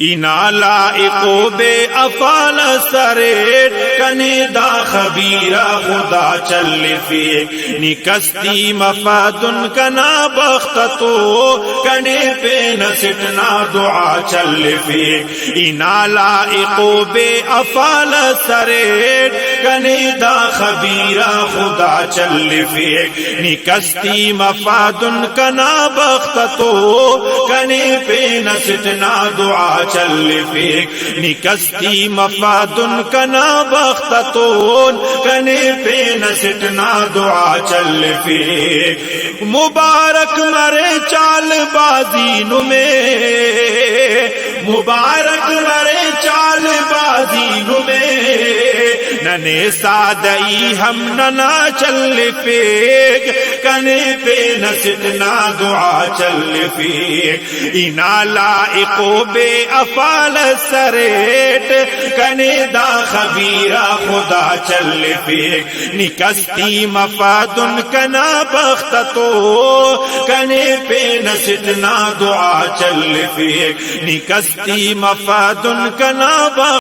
اینا لائقو بے افال سریٹ کنے دا خبیرہ خدا چل فیک نکستی مفادن کنا بختتو کنے پہ نسٹنا دعا چل فیک اینا لائقو بے افال سریٹ کنے دا خبیرہ خدا چل فیک نکستی مفادن کنا بختتو کنے پہ نسٹنا دعا چل فیک نکستی مفادن کنا بختتون کنے پہ نسٹنا دعا چل فیک مبارک مرے چال بازی نمے مبارک مرے چال بازی نمے ننے سادئی ہم ننا چل فیک کنے پہ نسٹنا دعا چل فیک اینا لائقو بے افال سریٹ کنے دا خبیرہ خدا چل فیک نکستی مفادن کنا بختتو کنے پہ نسٹنا دعا چل فیک نکستی مفادن کنا بختتو